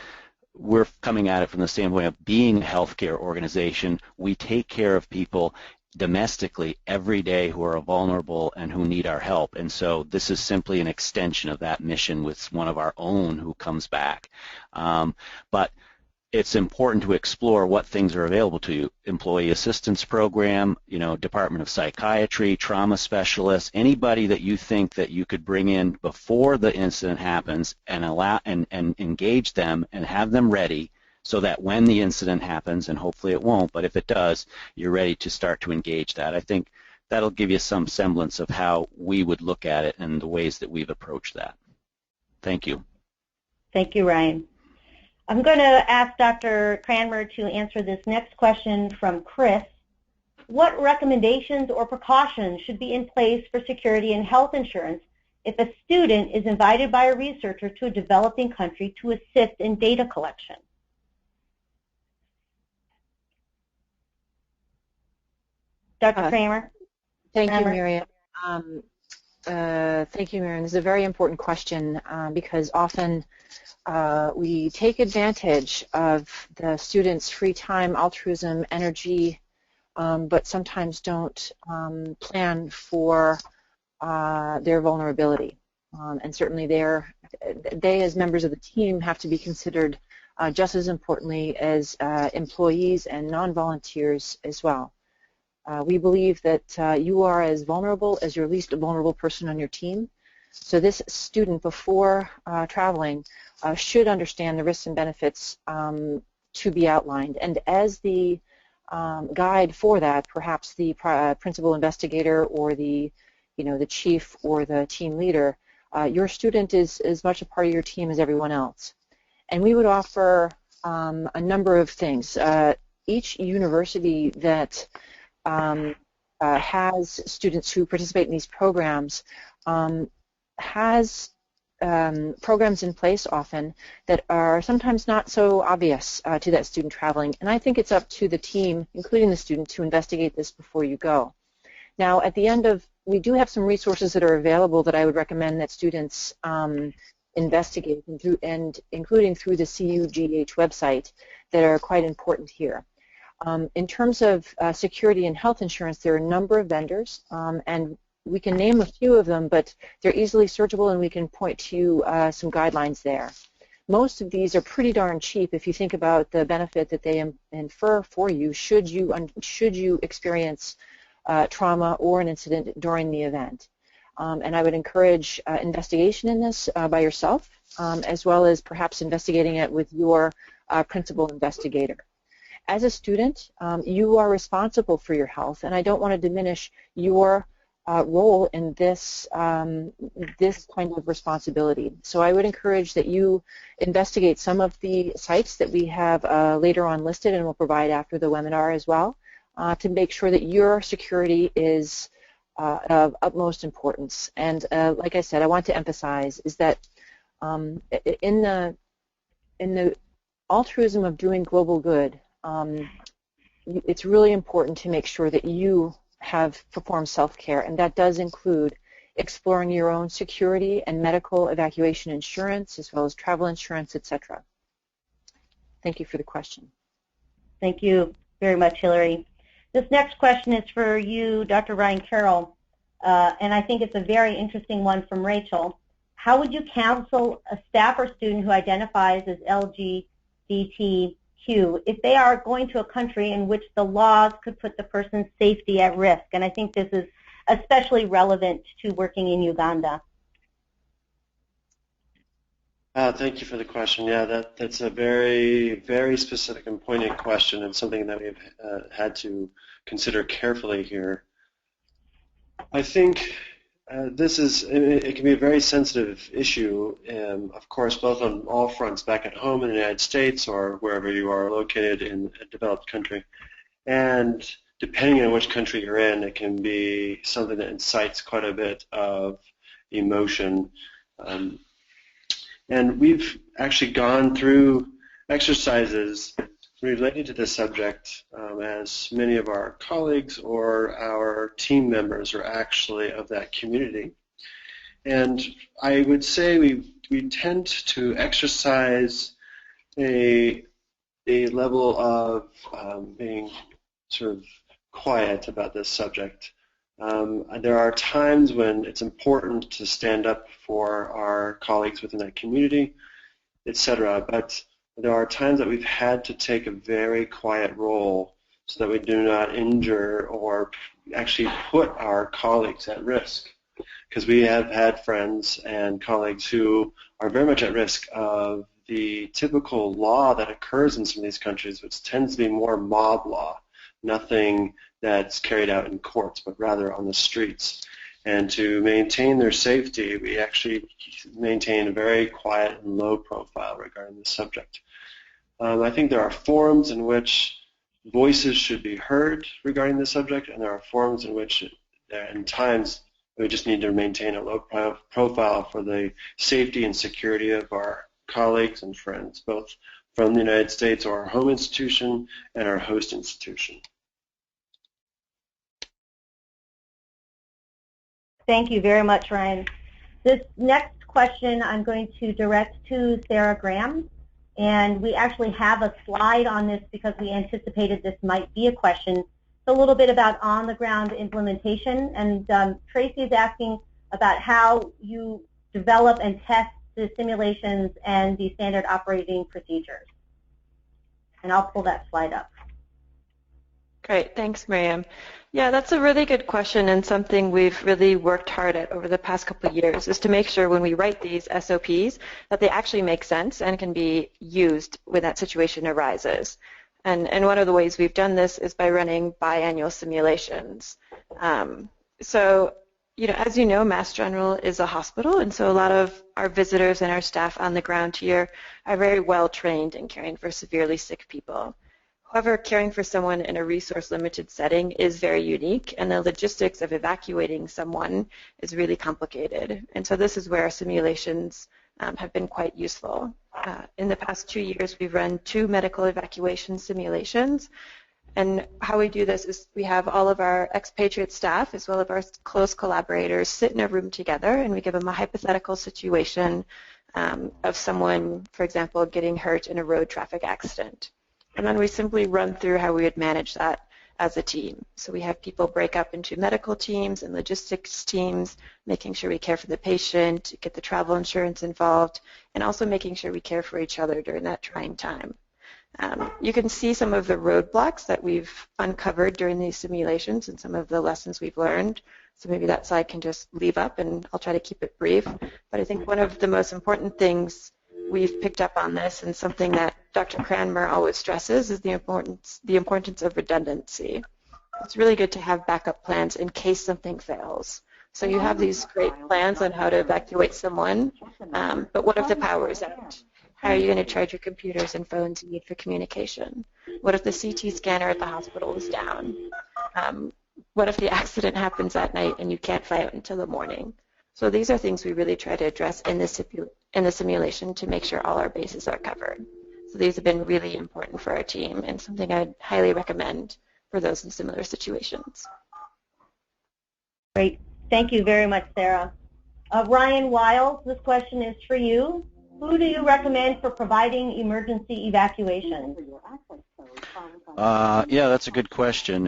we're coming at it from the standpoint of being a healthcare organization. We take care of people domestically every day who are vulnerable and who need our help. And so this is simply an extension of that mission with one of our own who comes back. But it's important to explore what things are available to you. Employee assistance program, you know, Department of Psychiatry, trauma specialists, anybody that you think that you could bring in before the incident happens and allow and engage them and have them ready so that when the incident happens, and hopefully it won't, but if it does, you're ready to start to engage that. I think that'll give you some semblance of how we would look at it and the ways that we've approached that. Thank you. Thank you, Ryan. I'm going to ask Dr. Cranmer to answer this next question from Chris. What recommendations or precautions should be in place for security and health insurance if a student is invited by a researcher to a developing country to assist in data collection? Dr. Cranmer? Thank you, Miriam. Thank you, Miriam. This is a very important question because often we take advantage of the students' free time, altruism, energy, but sometimes don't plan for their vulnerability. And certainly they, as members of the team, have to be considered just as importantly as employees and non-volunteers as well. We believe that you are as vulnerable as your least vulnerable person on your team. So this student, before traveling, should understand the risks and benefits to be outlined. And as the guide for that, perhaps the principal investigator or the chief or the team leader, your student is as much a part of your team as everyone else. And we would offer a number of things. Each university that has students who participate in these programs has programs in place often that are sometimes not so obvious to that student traveling. And I think it's up to the team, including the student, to investigate this before you go. Now, at the end of, we do have some resources that are available that I would recommend that students investigate, including through the CUGH website, that are quite important here. In terms of security and health insurance, there are a number of vendors, and we can name a few of them, but they're easily searchable and we can point to some guidelines there. Most of these are pretty darn cheap if you think about the benefit that they infer for you should you experience trauma or an incident during the event. And I would encourage investigation in this by yourself, as well as perhaps investigating it with your principal investigator. As a student, you are responsible for your health, and I don't want to diminish your role in this this kind of responsibility. So I would encourage that you investigate some of the sites that we have later on listed and will provide after the webinar as well to make sure that your security is of utmost importance. And like I said, I want to emphasize is that in the altruism of doing global good, it's really important to make sure that you have performed self-care, and that does include exploring your own security and medical evacuation insurance, as well as travel insurance, etc. Thank you for the question. Thank you very much, Hillary. This next question is for you, Dr. Ryan Carroll, and I think it's a very interesting one from Rachel. How would you counsel a staff or student who identifies as LGBTQ if they are going to a country in which the laws could put the person's safety at risk? And I think this is especially relevant to working in Uganda. Thank you for the question. Yeah, that's a very, very specific and poignant question, and something that we've had to consider carefully here. I think it can be a very sensitive issue, of course, both on all fronts, back at home in the United States or wherever you are located in a developed country. And depending on which country you're in, it can be something that incites quite a bit of emotion. And we've actually gone through exercises related to this subject, as many of our colleagues or our team members are actually of that community. And I would say we tend to exercise a level of being sort of quiet about this subject. There are times when it's important to stand up for our colleagues within that community, etc. But there are times that we've had to take a very quiet role so that we do not injure or actually put our colleagues at risk. Because we have had friends and colleagues who are very much at risk of the typical law that occurs in some of these countries, which tends to be more mob law, nothing that's carried out in courts, but rather on the streets. And to maintain their safety, we actually maintain a very quiet and low profile regarding this subject. I think there are forums in which voices should be heard regarding this subject, and there are forums in which, in times, we just need to maintain a low profile for the safety and security of our colleagues and friends, both from the United States or our home institution and our host institution. Thank you very much, Ryan. This next question I'm going to direct to Sarah Graham, and we actually have a slide on this because we anticipated this might be a question. It's a little bit about on-the-ground implementation, and Tracy is asking about how you develop and test the simulations and the standard operating procedures. And I'll pull that slide up. Great, thanks, Miriam. Yeah, that's a really good question, and something we've really worked hard at over the past couple of years is to make sure when we write these SOPs that they actually make sense and can be used when that situation arises. And one of the ways we've done this is by running biannual simulations. So, as you know, Mass General is a hospital, and so a lot of our visitors and our staff on the ground here are very well trained in caring for severely sick people. However, caring for someone in a resource-limited setting is very unique, and the logistics of evacuating someone is really complicated. And so this is where our simulations have been quite useful. In the past 2 years, we've run 2 medical evacuation simulations. And how we do this is we have all of our expatriate staff as well as our close collaborators sit in a room together, and we give them a hypothetical situation of someone, for example, getting hurt in a road traffic accident. And then we simply run through how we would manage that as a team. So we have people break up into medical teams and logistics teams, making sure we care for the patient, get the travel insurance involved, and also making sure we care for each other during that trying time. You can see some of the roadblocks that we've uncovered during these simulations and some of the lessons we've learned. So maybe that slide can just leave up, and I'll try to keep it brief. But I think one of the most important things we've picked up on this, and something that Dr. Cranmer always stresses, is the importance of redundancy. It's really good to have backup plans in case something fails. So you have these great plans on how to evacuate someone, but what if the power is out? How are you going to charge your computers and phones you need for communication? What if the CT scanner at the hospital is down? What if the accident happens at night and you can't fly out until the morning? So these are things we really try to address in the simulation to make sure all our bases are covered. So these have been really important for our team and something I'd highly recommend for those in similar situations. Great. Thank you very much, Sarah. Ryan Wiles, this question is for you. Who do you recommend for providing emergency evacuation? Yeah, that's a good question.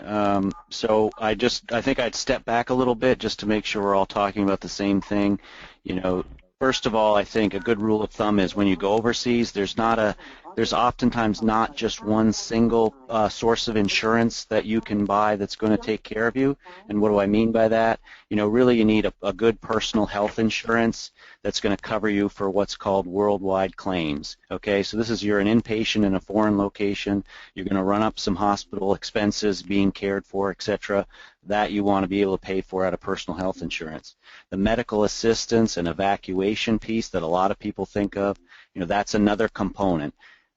So I think I'd step back a little bit just to make sure we're all talking about the same thing. You know, first of all, I think a good rule of thumb is when you go overseas, there's oftentimes not just one single source of insurance that you can buy that's going to take care of you. And what do I mean by that? You know, really you need a good personal health insurance that's going to cover you for what's called worldwide claims. Okay, so this is you're an inpatient in a foreign location. You're going to run up some hospital expenses, being cared for, etc. That you want to be able to pay for out of personal health insurance. The medical assistance and evacuation piece that a lot of people think of, you know, that's another component.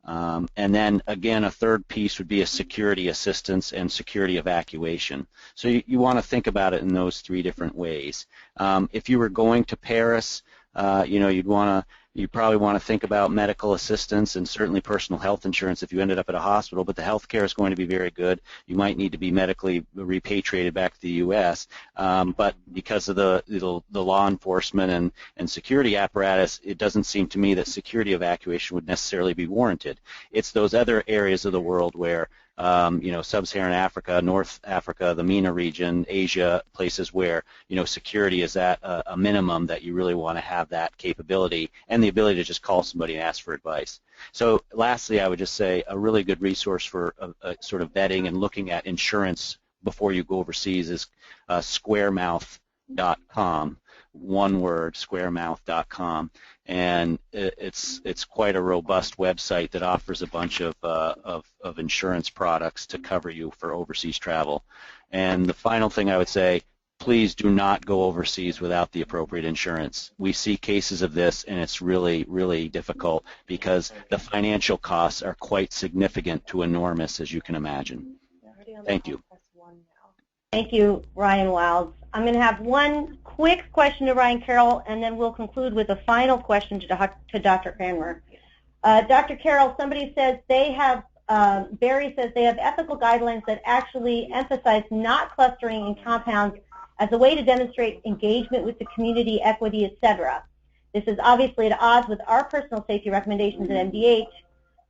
And then, again, a third piece would be a security assistance and security evacuation. So you want to think about it in those three different ways. If you were going to Paris, you know, you'd probably want to think about medical assistance and certainly personal health insurance if you ended up at a hospital, but the health care is going to be very good. You might need to be medically repatriated back to the U.S., but because of the law enforcement and security apparatus, it doesn't seem to me that security evacuation would necessarily be warranted. It's those other areas of the world where you know, sub-Saharan Africa, North Africa, the MENA region, Asia, places where, you know, security is at a minimum that you really want to have that capability and the ability to just call somebody and ask for advice. So lastly, I would just say a really good resource for sort of vetting and looking at insurance before you go overseas is squaremouth.com. One word, squaremouth.com, and it's quite a robust website that offers a bunch of insurance products to cover you for overseas travel. And the final thing I would say, please do not go overseas without the appropriate insurance. We see cases of this, and it's really, really difficult because the financial costs are quite significant to enormous, as you can imagine. Thank you. Thank you, Ryan Wiles. I'm going to have one quick question to Ryan Carroll, and then we'll conclude with a final question to Dr. Cranmer. Dr. Carroll, somebody says they have, Barry says they have ethical guidelines that actually emphasize not clustering in compounds as a way to demonstrate engagement with the community, equity, etc. This is obviously at odds with our personal safety recommendations at MDH.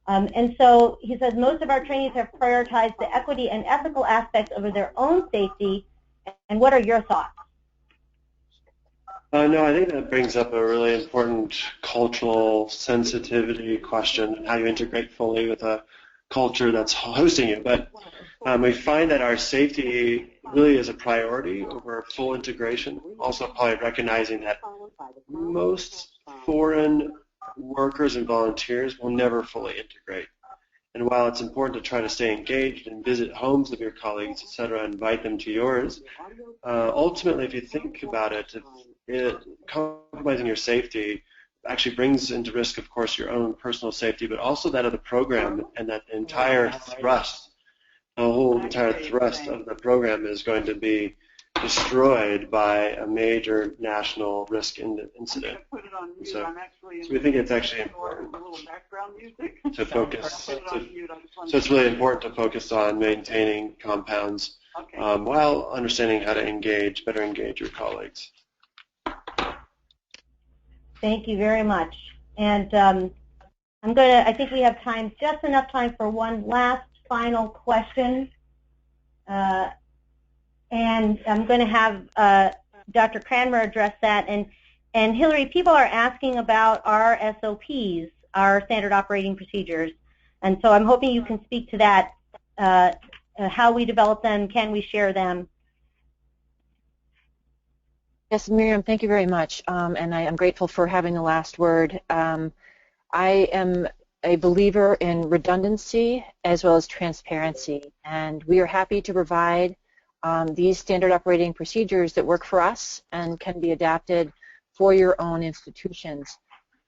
And so he says most of our trainees have prioritized the equity and ethical aspects over their own safety. And what are your thoughts? No, I think that brings up a really important cultural sensitivity question, how you integrate fully with a culture that's hosting you. But we find that our safety really is a priority over full integration. Also probably recognizing that most foreign workers and volunteers will never fully integrate. And while it's important to try to stay engaged and visit homes of your colleagues, et cetera, invite them to yours, ultimately, if you think about it, compromising your safety actually brings into risk, of course, your own personal safety, but also that of the program, and that entire thrust, the whole entire thrust of the program is going to be destroyed by a major national risk incident. So we think it's actually important to focus. So it's really important to focus on maintaining compounds while understanding how to better engage your colleagues. Thank you very much. And I think we have time, just enough time for one last final question. And I'm going to have Dr. Cranmer address that. And Hillary, people are asking about our SOPs, our standard operating procedures. And so I'm hoping you can speak to that, how we develop them, can we share them? Yes, Miriam, thank you very much. And I am grateful for having the last word. I am a believer in redundancy as well as transparency. And we are happy to provide these standard operating procedures that work for us and can be adapted for your own institutions.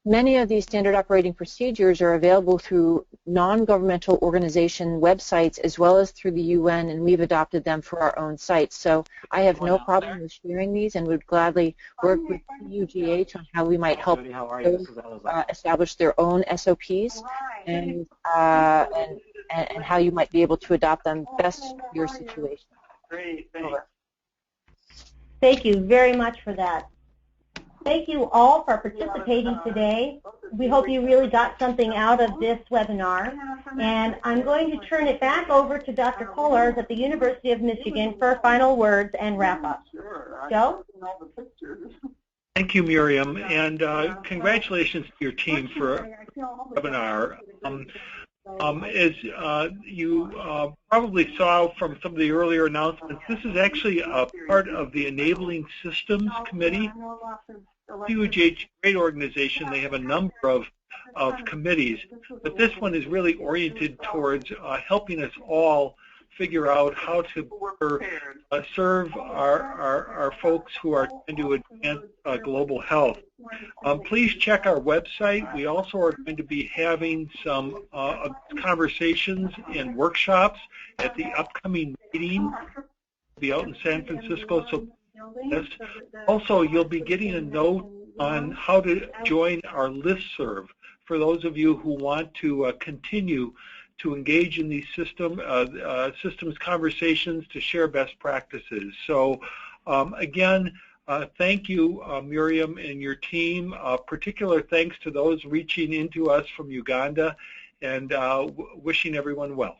Many of these standard operating procedures are available through non-governmental organization websites as well as through the UN, and we've adopted them for our own sites. So I have no problem with sharing these and would gladly work with UGH on how we might help those establish their own SOPs and how you might be able to adopt them best for your situation. Great, thanks. Thank you very much for that. Thank you all for participating today. We hope you really got something out of this webinar. And I'm going to turn it back over to Dr. Kollars at the University of Michigan for final words and wrap up. Joe? Thank you, Miriam, and congratulations to your team for the webinar. As you probably saw from some of the earlier announcements, this is actually a part of the Enabling Systems Committee. UGH, great organization. They have a number of committees, but this one is really oriented towards helping us all figure out how to serve our folks who are trying to advance global health. Please check our website. We also are going to be having some conversations and workshops at the upcoming meeting. We'll be out in San Francisco. So also, you'll be getting a note on how to join our listserv for those of you who want to continue to engage in these systems conversations to share best practices. So again, thank you, Miriam and your team. Particular thanks to those reaching into us from Uganda, and wishing everyone well.